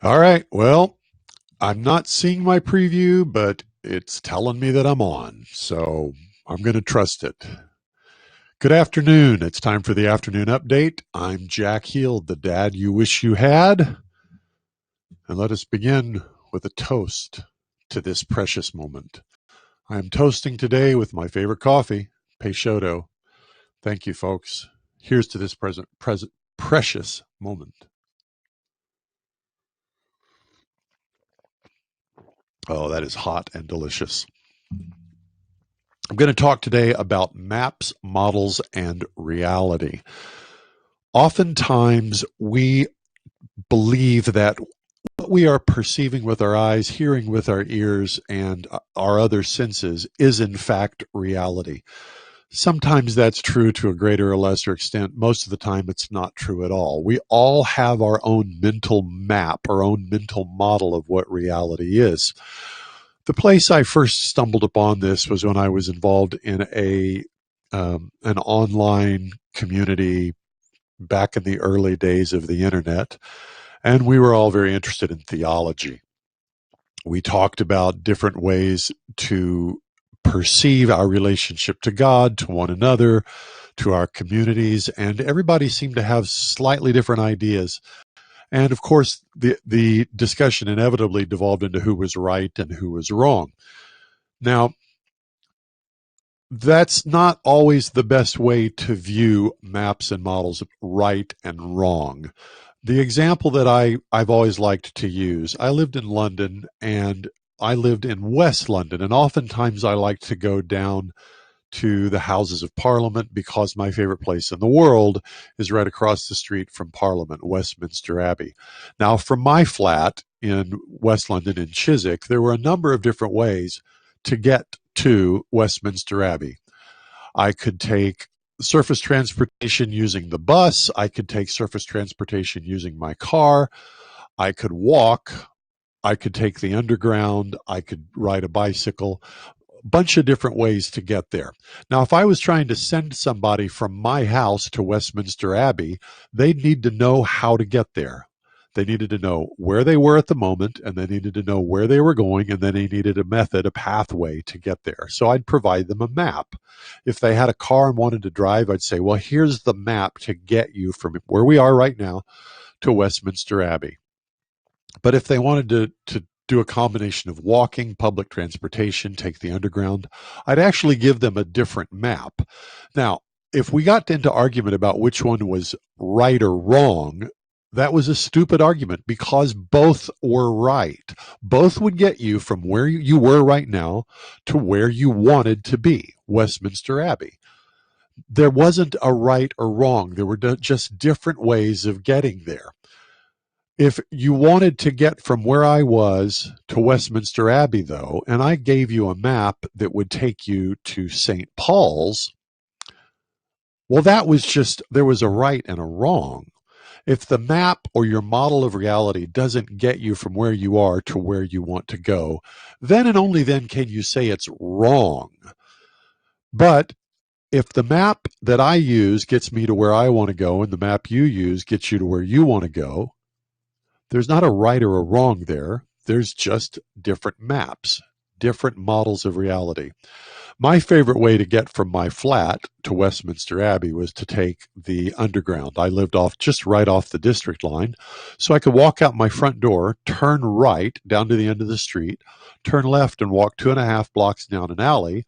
All right. Well, I'm not seeing my preview, but it's telling me that I'm on. So I'm going to trust it. Good afternoon. It's time for the afternoon update. I'm Jack Heald, the dad you wish you had. And let us begin with a toast to this precious moment. I am toasting today with my favorite coffee, Peixoto. Thank you, folks. Here's to this precious moment. Oh, that is hot and delicious. I'm going to talk today about maps, models, and reality. Oftentimes, we believe that what we are perceiving with our eyes, hearing with our ears, and our other senses is in fact reality. Sometimes that's true to a greater or lesser extent. Most of the time, it's not true at all. We all have our own mental map, our own mental model of what reality is. The place I first stumbled upon this was when I was involved in an online community back in the early days of the internet, and we were all very interested in theology. We talked about different ways to perceive our relationship to God, to one another, to our communities, and everybody seemed to have slightly different ideas. And of course, the discussion inevitably devolved into who was right and who was wrong. Now, that's not always the best way to view maps and models of right and wrong. The example that I've always liked to use, I lived in London and I lived in West London, and oftentimes I like to go down to the Houses of Parliament because my favorite place in the world is right across the street from Parliament, Westminster Abbey. Now, from my flat in West London in Chiswick, there were a number of different ways to get to Westminster Abbey. I could take surface transportation using the bus. I could take surface transportation using my car. I could walk. I could take the underground. I could ride a bicycle. A bunch of different ways to get there. Now, if I was trying to send somebody from my house to Westminster Abbey, they'd need to know how to get there. They needed to know where they were at the moment, and they needed to know where they were going, and then they needed a method, a pathway to get there. So I'd provide them a map. If they had a car and wanted to drive, I'd say, well, here's the map to get you from where we are right now to Westminster Abbey. But if they wanted to do a combination of walking, public transportation, take the underground, I'd actually give them a different map. Now, if we got into argument about which one was right or wrong, that was a stupid argument because both were right. Both would get you from where you were right now to where you wanted to be, Westminster Abbey. There wasn't a right or wrong. There were just different ways of getting there. If you wanted to get from where I was to Westminster Abbey, though, and I gave you a map that would take you to St. Paul's, well, that was just, there was a right and a wrong. If the map or your model of reality doesn't get you from where you are to where you want to go, then and only then can you say it's wrong. But if the map that I use gets me to where I want to go and the map you use gets you to where you want to go, there's not a right or a wrong there. There's just different maps, different models of reality. My favorite way to get from my flat to Westminster Abbey was to take the underground. I lived just right off the district line, so I could walk out my front door, turn right down to the end of the street, turn left and walk 2.5 blocks down an alley.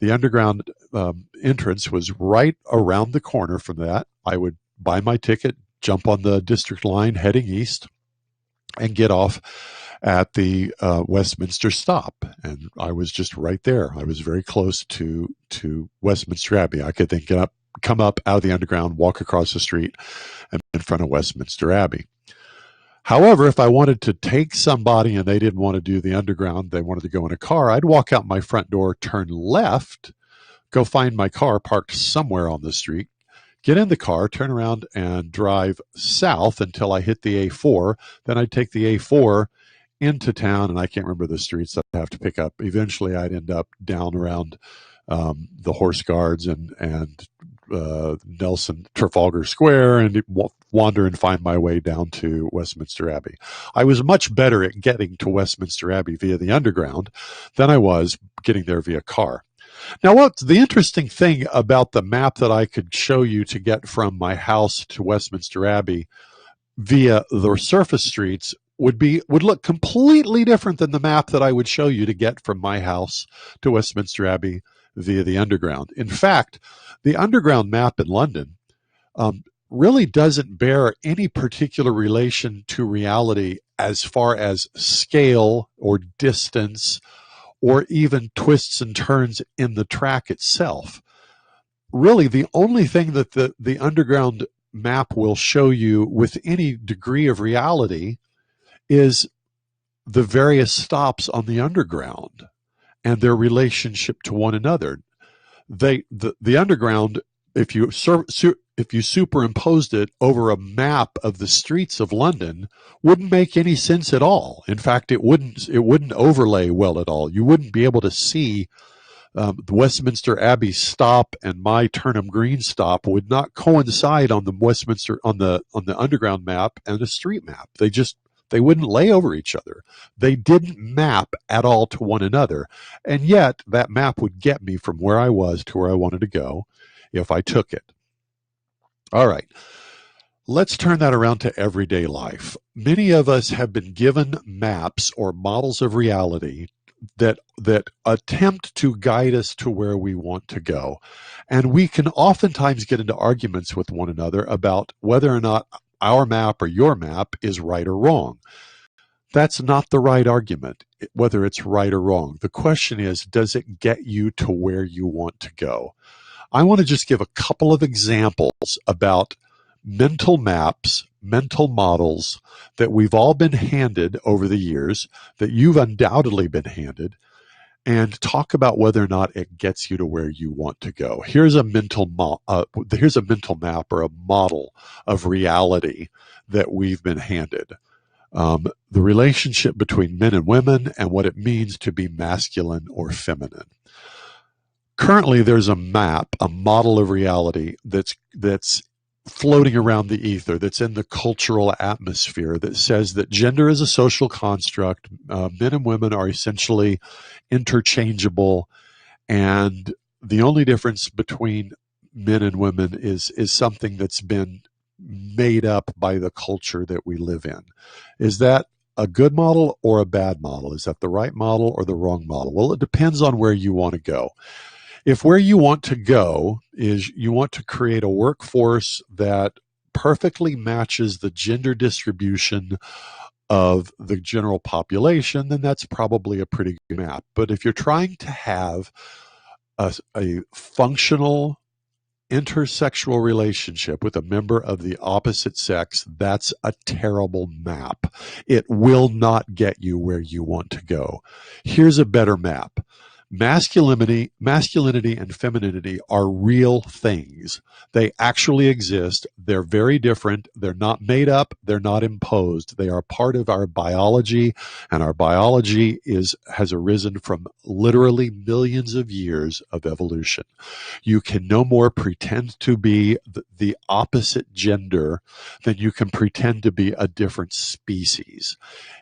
The underground entrance was right around the corner from that. I would buy my ticket, jump on the district line heading east, and get off at the Westminster stop. And I was just right there. I was very close to Westminster Abbey. I could then come up out of the underground, walk across the street, and in front of Westminster Abbey. However, if I wanted to take somebody and they didn't want to do the underground, they wanted to go in a car, I'd walk out my front door, turn left, go find my car parked somewhere on the street, get in the car, turn around, and drive south until I hit the A4. Then I'd take the A4 into town, and I can't remember the streets I'd have to pick up. Eventually, I'd end up down around the Horse Guards and Nelson Trafalgar Square and wander and find my way down to Westminster Abbey. I was much better at getting to Westminster Abbey via the Underground than I was getting there via car. Now, what's the interesting thing about the map that I could show you to get from my house to Westminster Abbey via the surface streets would look completely different than the map that I would show you to get from my house to Westminster Abbey via the Underground. In fact, the Underground map in London really doesn't bear any particular relation to reality as far as scale or distance or even twists and turns in the track itself. Really, the only thing that the Underground map will show you with any degree of reality is the various stops on the Underground and their relationship to one another. The Underground, if you superimposed it over a map of the streets of London, wouldn't make any sense at all. In fact, it wouldn't overlay well at all. You wouldn't be able to see the Westminster Abbey stop and my Turnham Green stop would not coincide on the Underground map and the street map. They wouldn't lay over each other. They didn't map at all to one another. And yet that map would get me from where I was to where I wanted to go if I took it. All right. Let's turn that around to everyday life. Many of us have been given maps or models of reality that attempt to guide us to where we want to go. And we can oftentimes get into arguments with one another about whether or not our map or your map is right or wrong. That's not the right argument, whether it's right or wrong. The question is, does it get you to where you want to go? I want to just give a couple of examples about mental maps, mental models that we've all been handed over the years, that you've undoubtedly been handed, and talk about whether or not it gets you to where you want to go. Here's a mental map or a model of reality that we've been handed. The relationship between men and women and what it means to be masculine or feminine. Currently, there's a map, a model of reality that's floating around the ether, that's in the cultural atmosphere, that says that gender is a social construct. Men and women are essentially interchangeable, and the only difference between men and women is something that's been made up by the culture that we live in. Is that a good model or a bad model? Is that the right model or the wrong model? Well, it depends on where you want to go. If where you want to go is you want to create a workforce that perfectly matches the gender distribution of the general population, then that's probably a pretty good map. But if you're trying to have a functional intersexual relationship with a member of the opposite sex, that's a terrible map. It will not get you where you want to go. Here's a better map. Masculinity and femininity are real things. They actually exist. They're very different. They're not made up. They're not imposed. They are part of our biology, and our biology has arisen from literally millions of years of evolution. You can no more pretend to be the opposite gender than you can pretend to be a different species.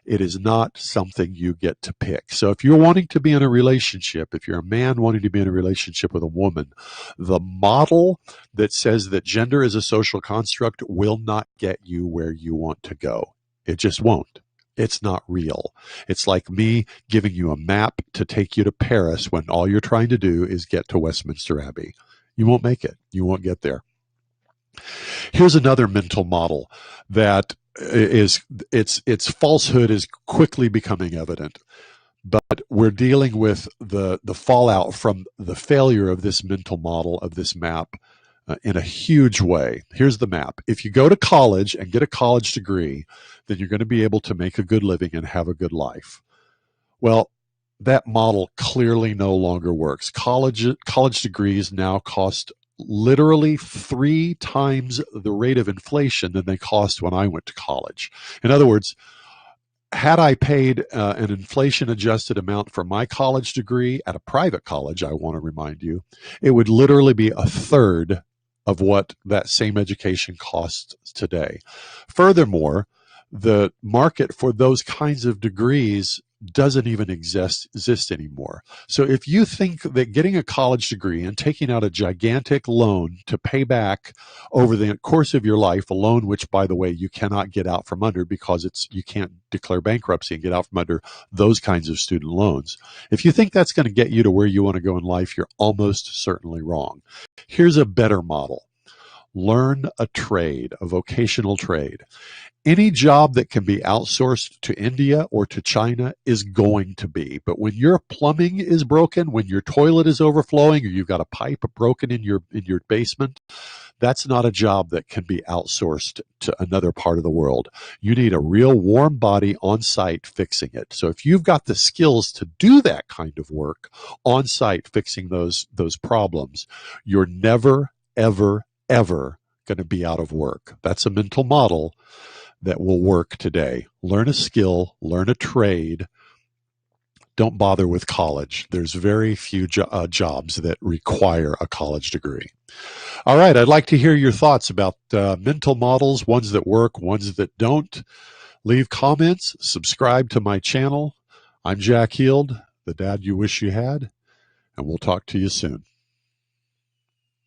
It is not something you get to pick. So if you're wanting to be in a relationship, if you're a man wanting to be in a relationship with a woman, the model that says that gender is a social construct will not get you where you want to go. It just won't. It's not real. It's like me giving you a map to take you to Paris when all you're trying to do is get to Westminster Abbey. You won't make it. You won't get there. Here's another mental model that its falsehood is quickly becoming evident. But we're dealing with the fallout from the failure of this mental model, of this map, in a huge way. Here's the map. If you go to college and get a college degree, then you're going to be able to make a good living and have a good life. Well, that model clearly no longer works. College degrees now cost literally 3 times the rate of inflation than they cost when I went to college. In other words, had I paid an inflation-adjusted amount for my college degree at a private college, I want to remind you, it would literally be a third of what that same education costs today. Furthermore, the market for those kinds of degrees doesn't even exist anymore. So if you think that getting a college degree and taking out a gigantic loan to pay back over the course of your life, a loan which, by the way, you cannot get out from under because you can't declare bankruptcy and get out from under those kinds of student loans. If you think that's going to get you to where you want to go in life, you're almost certainly wrong. Here's a better model. Learn a trade, a vocational trade. Any job that can be outsourced to India or to China is going to be. But when your plumbing is broken, when your toilet is overflowing, or you've got a pipe broken in your basement, that's not a job that can be outsourced to another part of the world. You need a real warm body on site fixing it. So if you've got the skills to do that kind of work on site, fixing those problems, you're never, ever, ever going to be out of work. That's a mental model that will work today. Learn a skill, learn a trade. Don't bother with college. There's very few jobs that require a college degree. All right, I'd like to hear your thoughts about mental models, ones that work, ones that don't. Leave comments, subscribe to my channel. I'm Jack Heald, the dad you wish you had, and we'll talk to you soon.